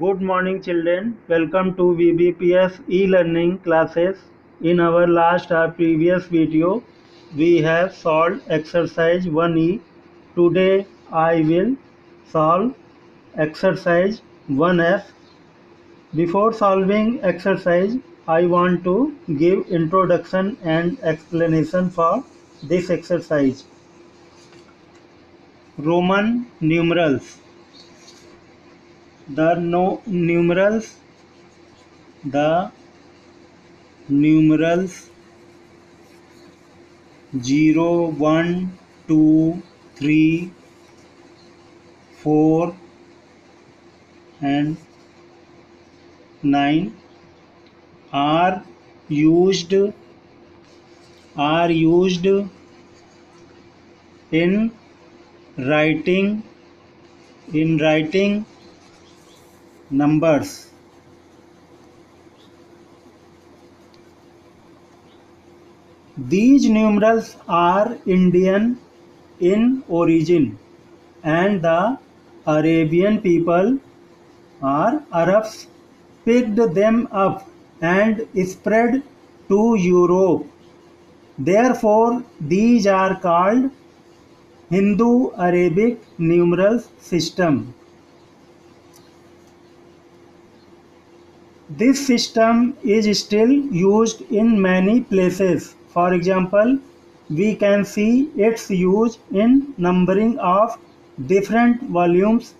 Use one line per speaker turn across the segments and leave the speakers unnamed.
Good morning children. Welcome to VBPS e-learning classes. In our last or previous video, we have solved exercise 1E. Today I will solve exercise 1F. Before solving exercise, I want to give introduction and explanation for this exercise. Roman numerals. The the numerals 0, 1, 2, 3, 4 and 9 are used are used in writing numbers. These numerals are Indian in origin, and the Arabian people or Arabs picked them up and spread to Europe. Therefore, these are called Hindu-Arabic numeral system. This system is still used in many places. For example, we can see its use in numbering of different volumes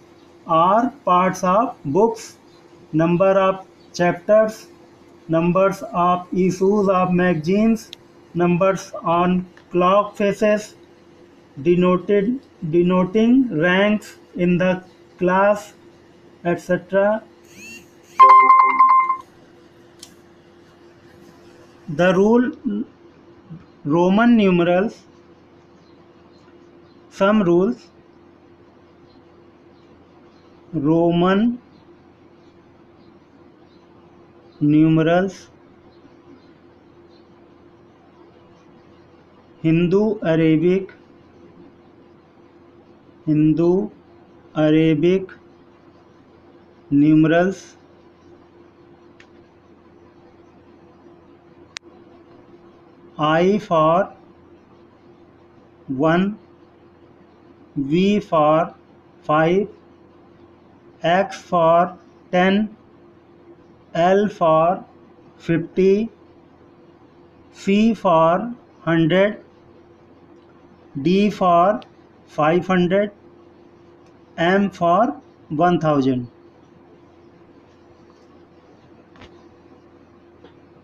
or parts of books, number of chapters, numbers of issues of magazines, numbers on clock faces, denoting ranks in the class, etc. The rule Roman numerals. Some rules. Roman numerals. Hindu-Arabic numerals. I for 1, V for 5, X for 10, L for 50, C for 100, D for 500, M for 1000.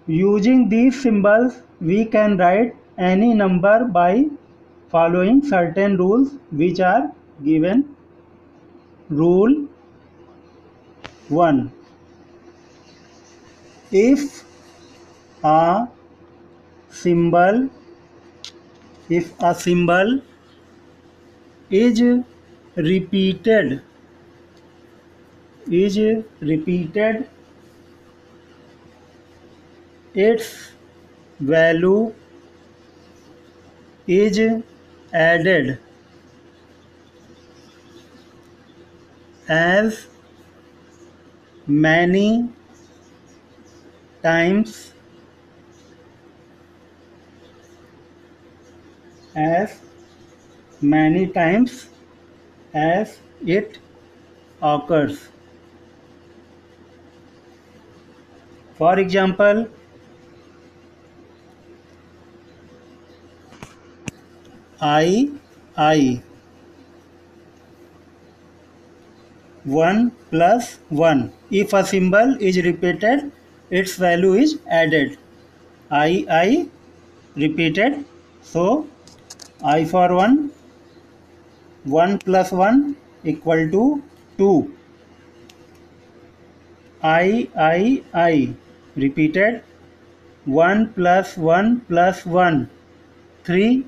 Using these symbols, we can write any number by following certain rules which are given. Rule 1. If a symbol is repeated its value is added as many times as it occurs. For example, I 1 plus 1. If a symbol is repeated, its value is added. I repeated, so I for 1, 1 plus 1 equal to 2. I repeated, 1 plus 1 plus 1, 3.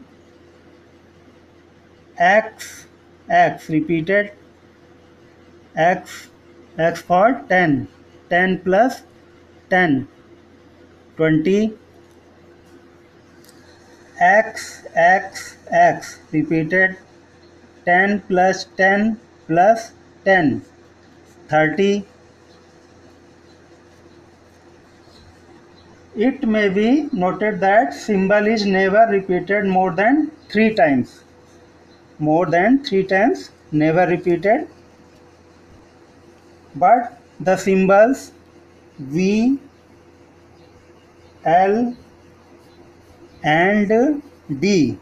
X repeated, X for 10, 10 plus 10, 20. X repeated, 10 plus 10 plus 10, 30. It may be noted that symbol is never repeated more than 3 times. More than 3 times, never repeated. But the symbols V, L and D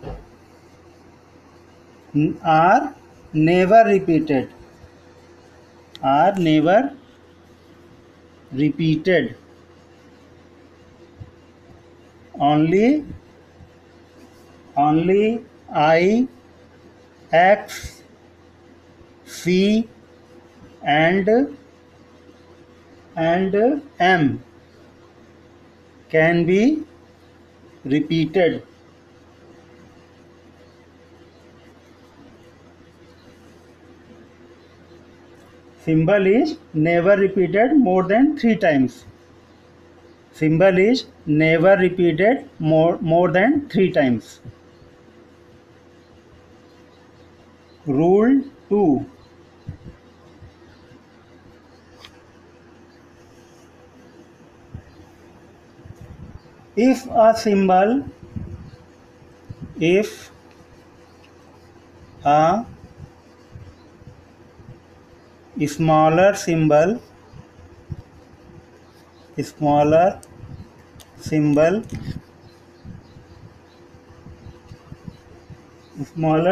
are never repeated. Are never repeated. Only I, X, C and M can be repeated. Symbol is never repeated more than 3 times. Symbol is never repeated more than 3 times. Rule 2. If a smaller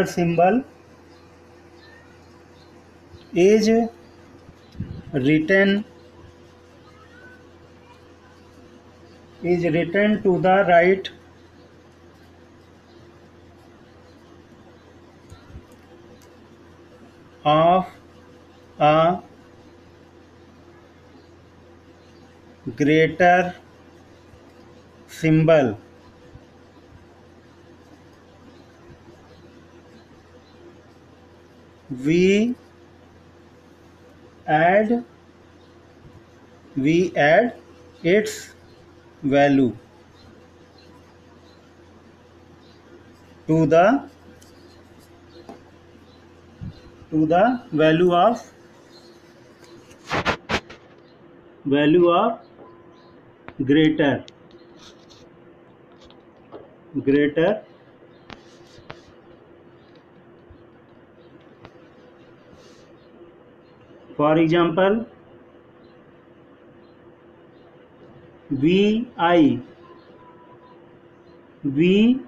symbol is written to the right of a greater symbol, we add its value to the value of greater. For example, VI, V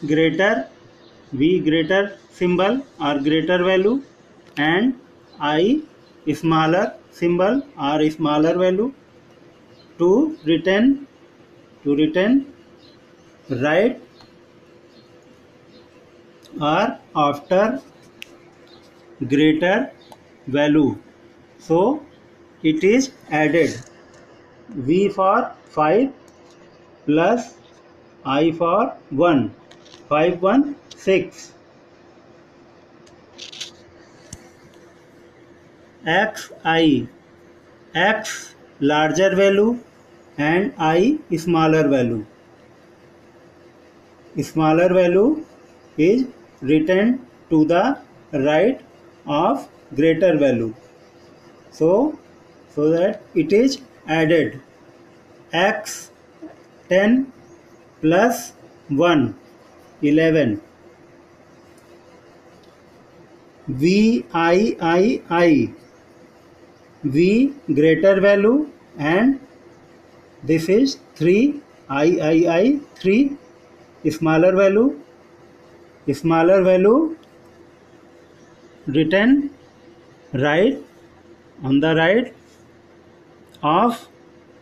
greater symbol or greater value, and I smaller symbol or smaller value, to return right or after greater value. So it is added V for 5 plus I for 1. 5, 1, 6. Xi, X larger value and I smaller value. Smaller value is written to the right of greater value. So that it is added. X 10 plus 1, 11. VII, V greater value, and this is 3, III 3, smaller value written right on the right of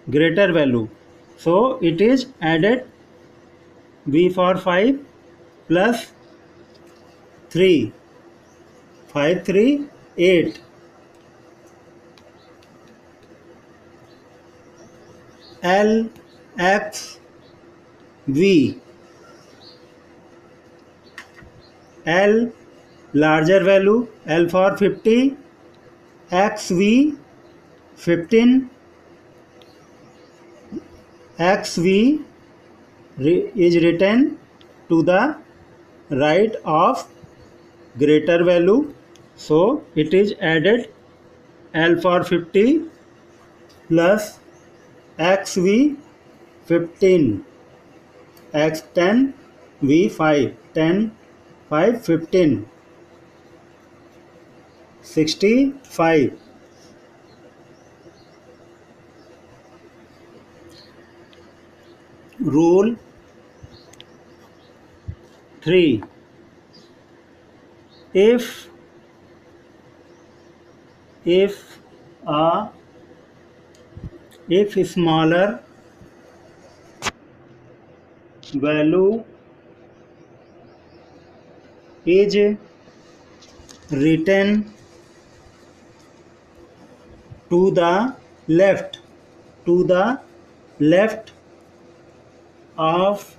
greater value. So it is added V for 5 plus 3, 5, 3, 8. L, X, V. L larger value, L for 50, XV 15, XV is written to the right of greater value. So it is added L for 50 plus XV 15, X10 V5, 10 5 15, 65. Rule 3. If if a if smaller value is written to the left to the left of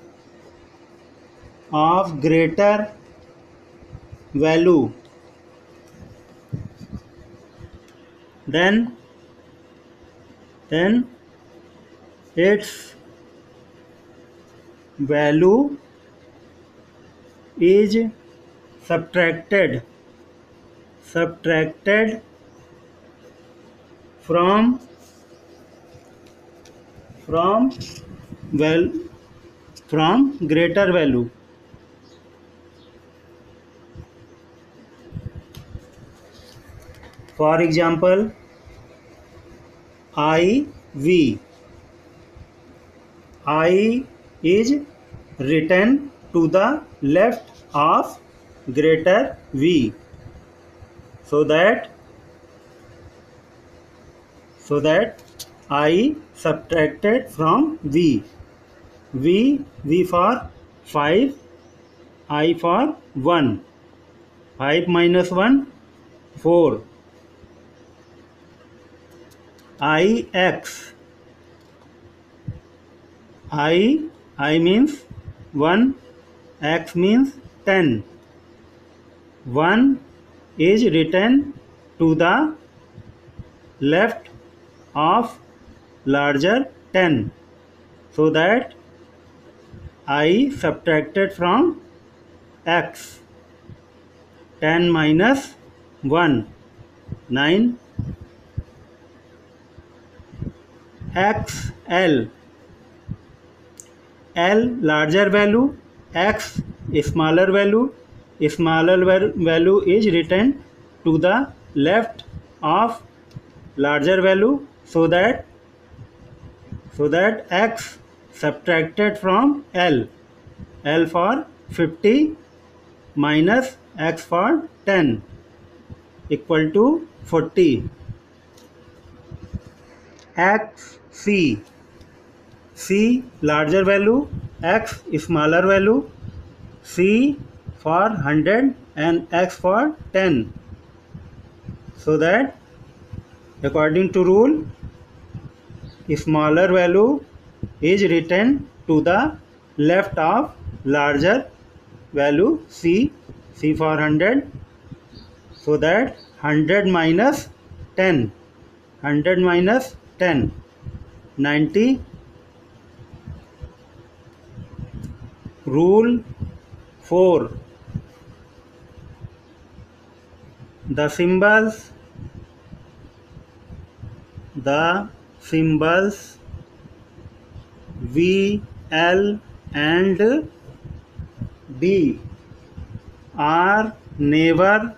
greater value, then its value is subtracted from from well from greater value. For example, IV is written to the left of greater V, so that I subtracted from V. V for 5, I for 1. 5 minus 1, 4. IX. I means 1, X means 10. 1 is written to the left of larger 10, so that I subtracted from X. 10 minus 1, 9. XL. L larger value, X smaller value. Smaller value is written to the left of larger value, so that X subtracted from L. L for 50 minus X for 10 equal to 40. XC. C larger value, X smaller value. C for 100 and X for 10, so that according to rule, smaller value is written to the left of larger value C. C for 100, so that 100 minus 10, 100 minus 10, 90. Rule 4. The symbols V, L and D are never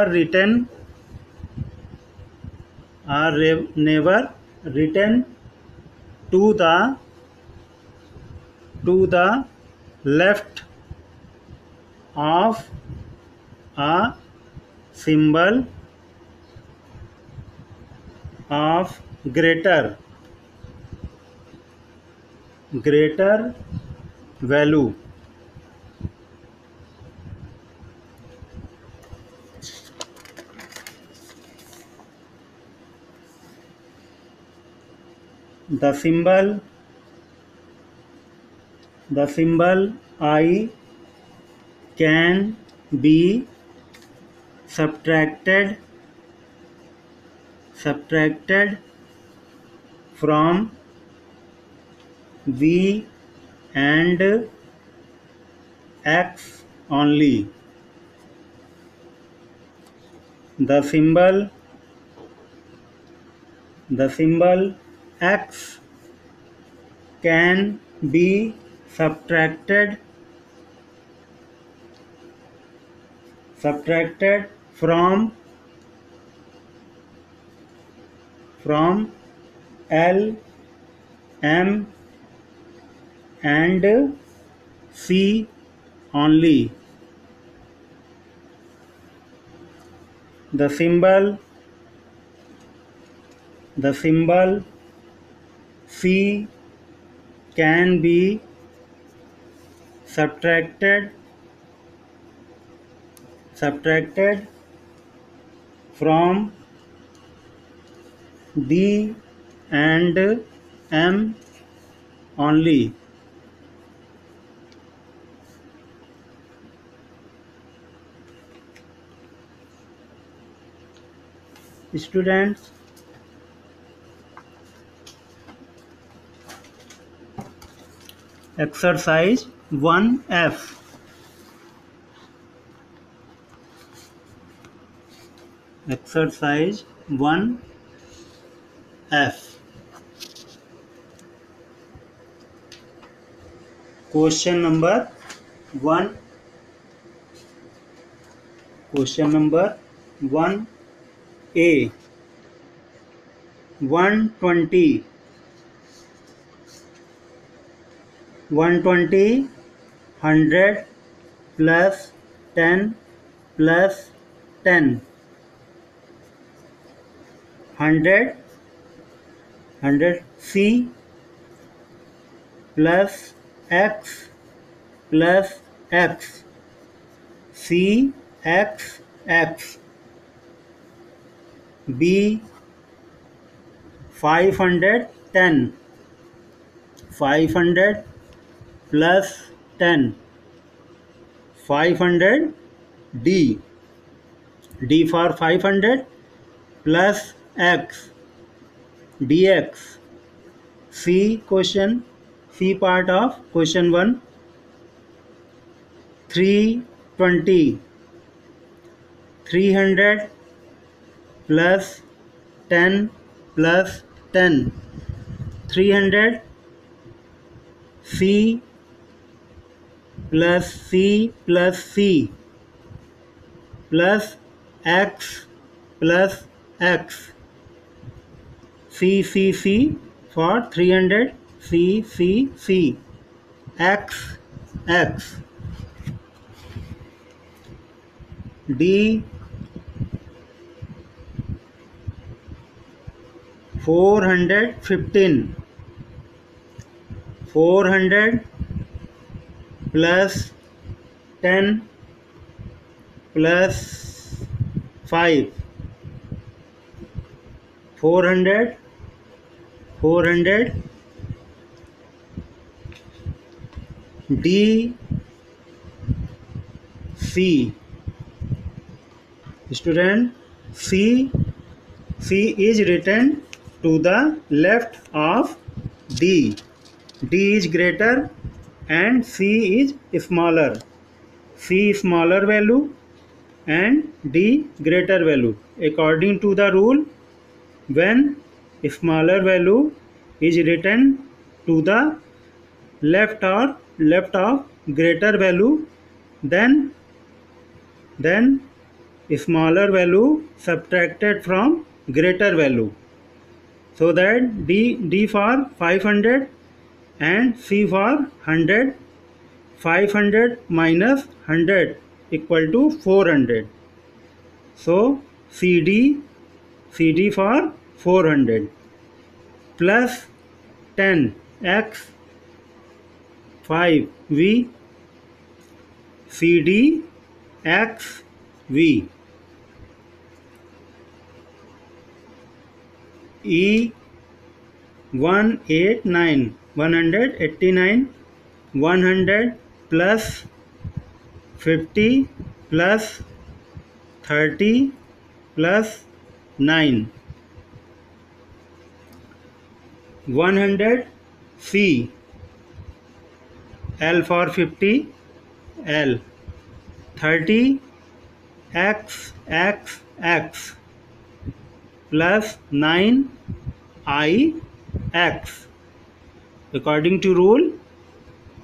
written to the left of a symbol of greater value. The symbol I can be subtracted from V and X only. The symbol The symbol x can be subtracted from L, M and C only. The symbol C can be subtracted from D and M only. Students, exercise 1F. Exercise 1F. Question number 1. Question number 1A. 120 100 plus 10 plus 10. 100 C plus X plus X. C X X. B 510 500 plus 10. 500 D. D for 500 plus X. dx. C question, C part of question 1. 320 300 plus 10 plus 10. 300 C plus C plus C plus X plus X. C for 300. C X X. D 415 400 plus 10 plus 5. 400 D C. Student, C is written to the left of D. D is greater and C is smaller. C smaller value and D greater value. According to the rule, when smaller value is written to the left of greater value, then smaller value subtracted from greater value. So that D for 500 and C for 100. 500 minus 100 equal to 400. So CD for 400 plus 10 X 5 V CD X V. E 189 100 plus 50 plus 30 plus 9. 100 C L for 50 L. 30 X plus 9 I x. According to rule,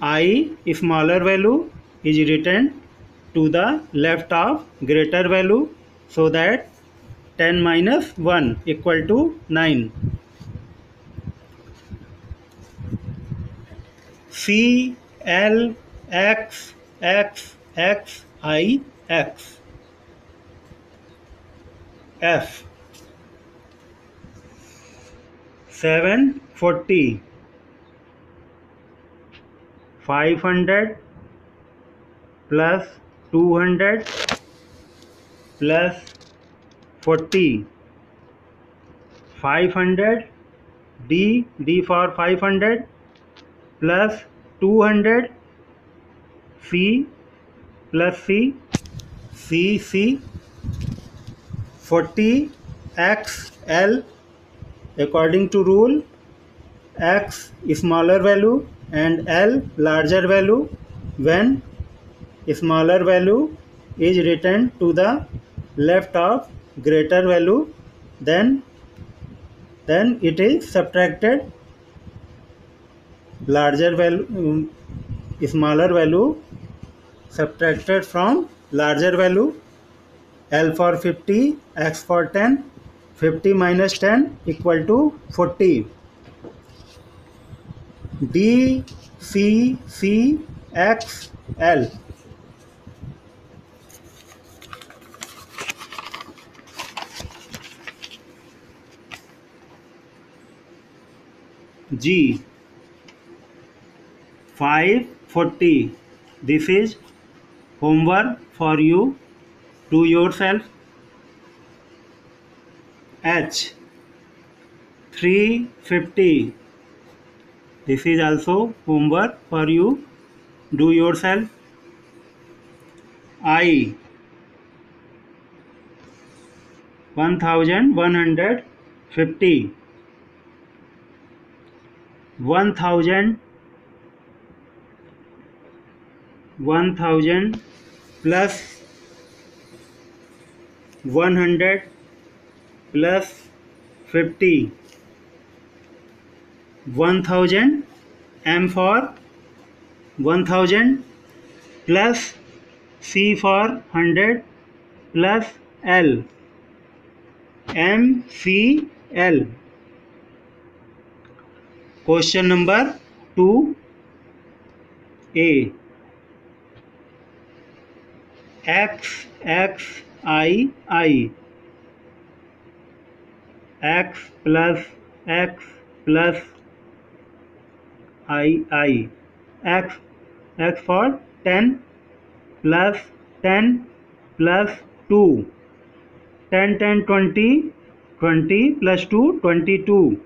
I smaller value is written to the left of greater value, so that 10 minus 1 equal to 9. C L X X X I X F 740 500 plus 200 plus 40 500 D for 500 plus 200 C plus C 40 X L. According to rule, X smaller value and L larger value. When smaller value is written to the left of greater value, then it is subtracted larger value, smaller value subtracted from larger value. L for 50, X for 10. 50 minus 10 equal to 40. D C X L. G 540. This is homework for you. Do yourself. H 350. This is also homework for you. Do yourself. I 1150. 1000 plus 100 plus 50. 1000 M for 1000 plus C for 100 plus L. MCL. Question number 2A. XXII. X plus X plus II. X for 10 plus 10 plus 2. 10 10 20. 20 plus 2 22.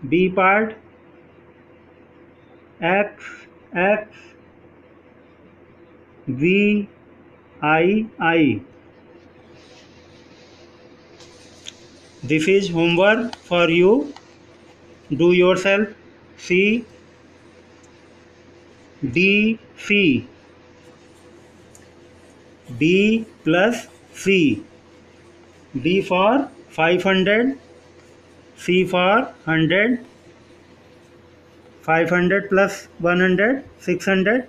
B part. X V I. This is homework for you. Do yourself. C D C. D plus C. D for 500. C for 100. 500 plus 100 600.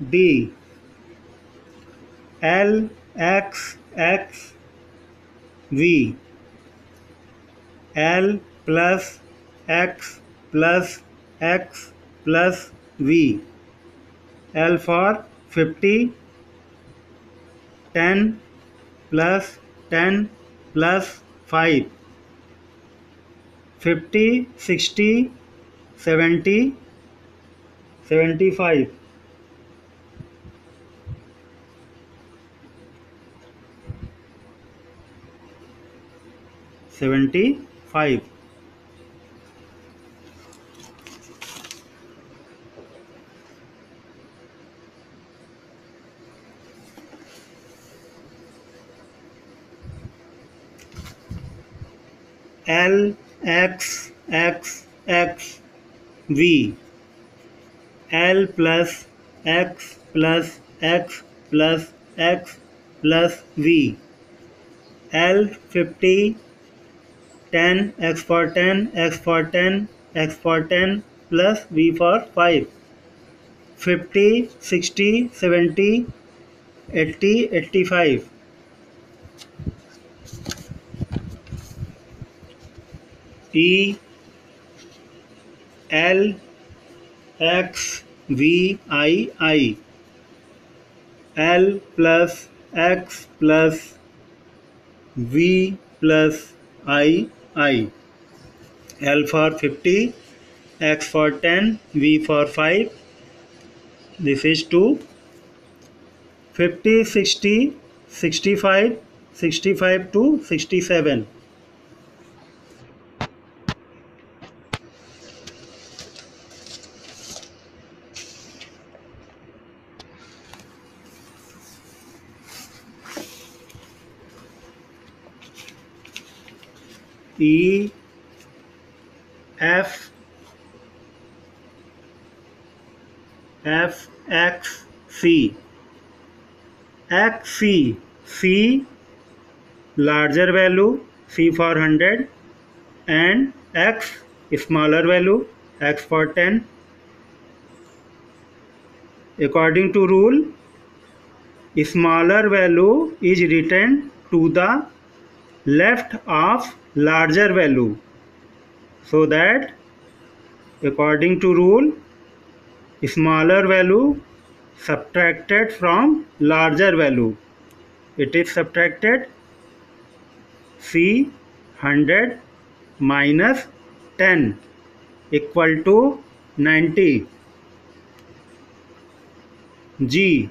D. L X V. L plus X plus X plus V. L for 50. 10 plus 10 plus 5. 50 60 70 75. L X V. L plus X plus X plus X plus V. L 50, 10, X for 10, X for 10, X for 10 plus V for 5. 50, 60, 70, 80, 85. E L X V I. L plus X plus V plus I. L for 50, X for 10, V for 5. This is 2. 50, 60, 65, 65 to 67. E F X C. X C larger value, C for 100, and X smaller value, X for 10. According to rule, smaller value is written to the left of larger value, so that according to rule, smaller value subtracted from larger value. It is subtracted. C 100 minus 10 equal to 90. G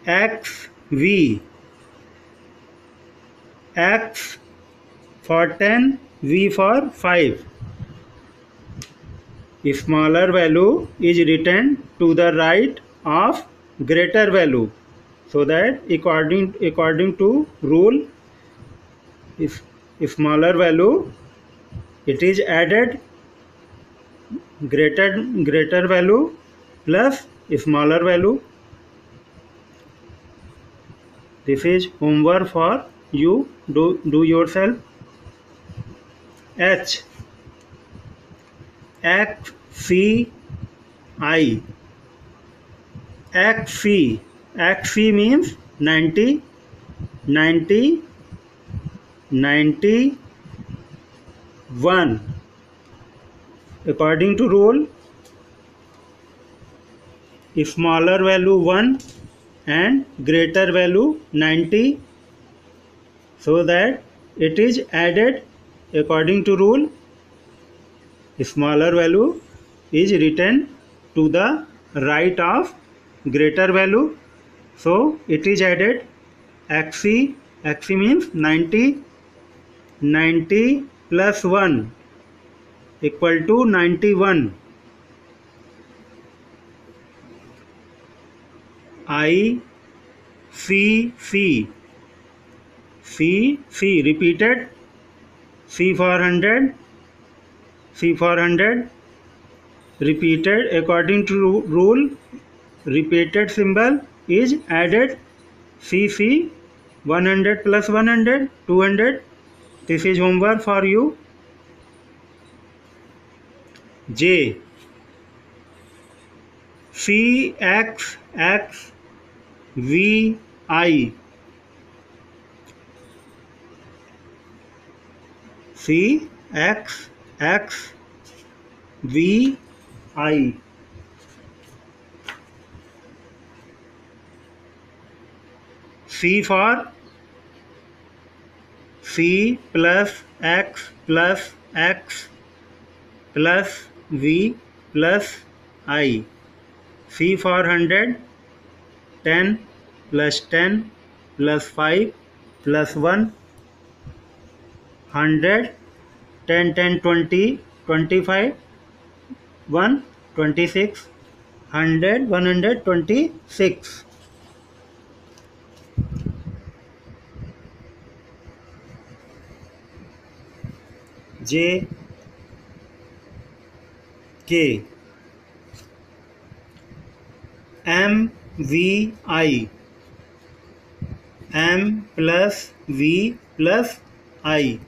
X V. X for 10, V for 5. Smaller value is written to the right of greater value, so that according to rule, if smaller value, it is added greater value plus smaller value. This is homework for you. Do yourself. H X C I. XC means 90, 90, 91. According to rule, smaller value 1 and greater value 90, so that it is added. According to rule, smaller value is written to the right of greater value, so it is added. XC means 90, 90 plus 1 equal to 91. I C repeated. C for 100, repeated. According to rule, repeated symbol is added. C 100 plus 100, 200. This is homework for you. J C X V I. C X V I. C for C plus X plus X plus V plus I. C for 100, 10 plus 10 plus 5 plus 1, 100, 10, 10, 20, 25, 1, 26, 100, 126. J K M V I. m plus v plus I.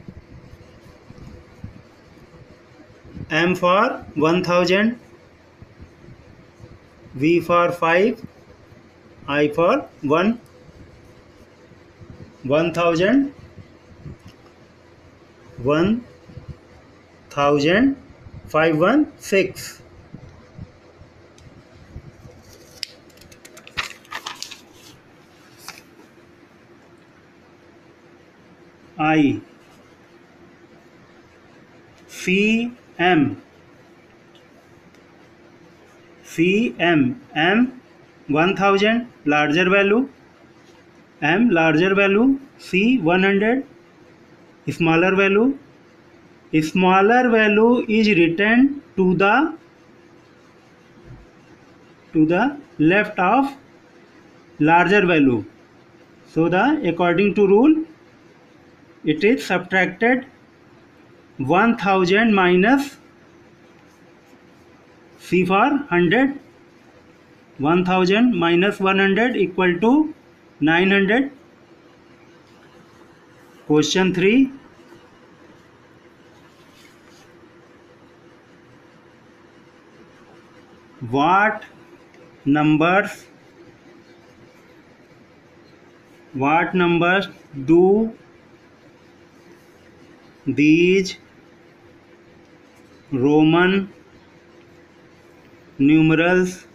M for 1000, V for 5, I for 1. 1000, 1000, 516. I. C M. C M. M 1000 larger value, M larger value, C 100 smaller value. Smaller value is written to the left of larger value. So according to rule, it is subtracted 1000 minus C for 100. 1000 minus 100 equal to 900. Question 3. What numbers do these Roman numerals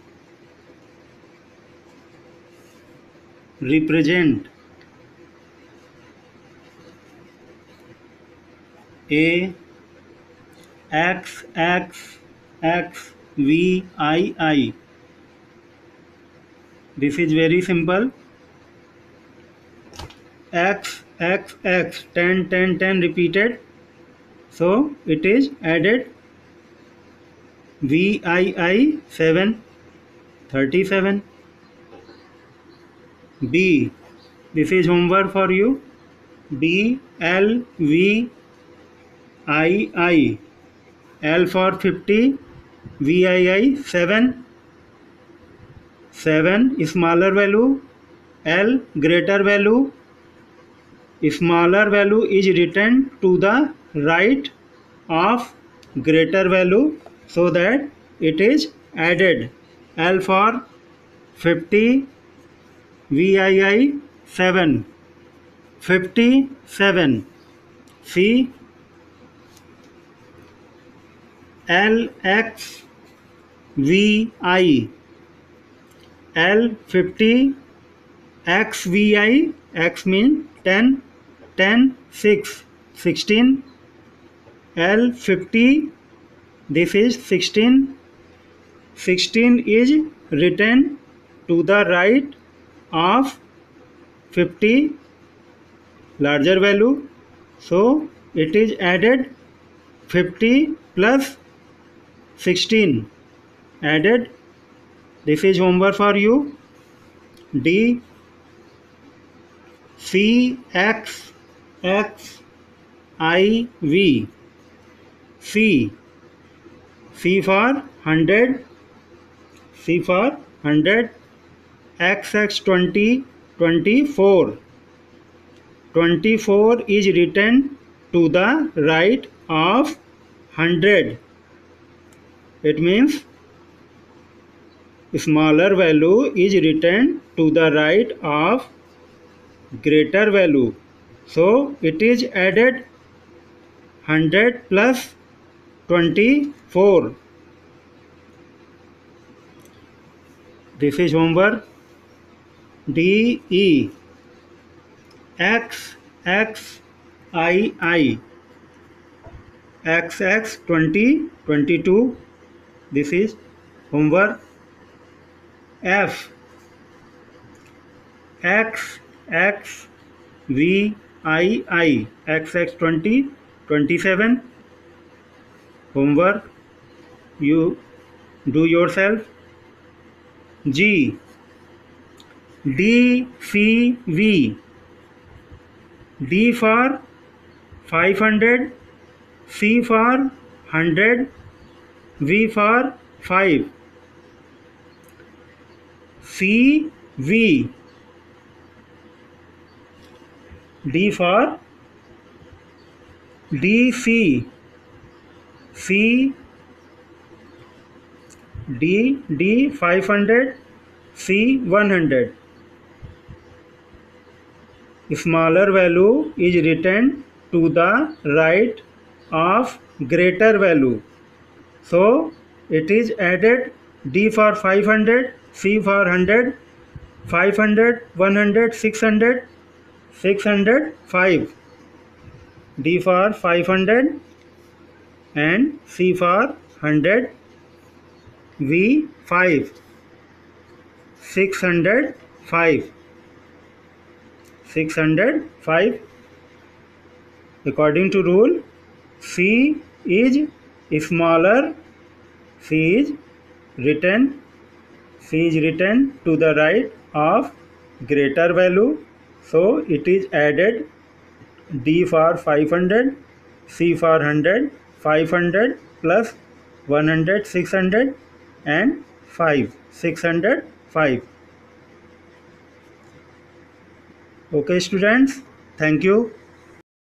represent? A. X X X V I I. This is very simple. X X X 10 10 10 repeated, so it is added. V I I 7 37. B. This is homework for you. B L V I I. L for 50, V I I 7. 7 smaller value, L greater value. Smaller value is written to the right of greater value, so that it is added. L for 50, VII 7, 57. C. LX VI. L 50, XVI, X means 10, 10, 6, 16. L 50, this is 16. 16 is written to the right of 50 larger value, so it is added. 50 plus 16 added. This is homework for you. D. C X X I V. C. C for 100. C for 100. XX 20 24. 24 is written to the right of 100. It means smaller value is written to the right of greater value, so it is added. 100 plus 24. This is homework. D E. X X I I. XX 20 22. This is homework. F. X X V I I. XX 20 27. Homework you do yourself. G. D C V. D for 500, C for 100, V for 5. C V. D for DC, C, D 500, C 100. Smaller value is written to the right of greater value. So it is added D for 500, C for 100, 500, 100, 600, 600, 5. D for 500 and C for 100, V 5, 605, 605. According to rule, C is smaller, C is written to the right of greater value, so it is added D for 500, C for 100, 500 plus 100, 600 and 5, 605. Okay students, thank you.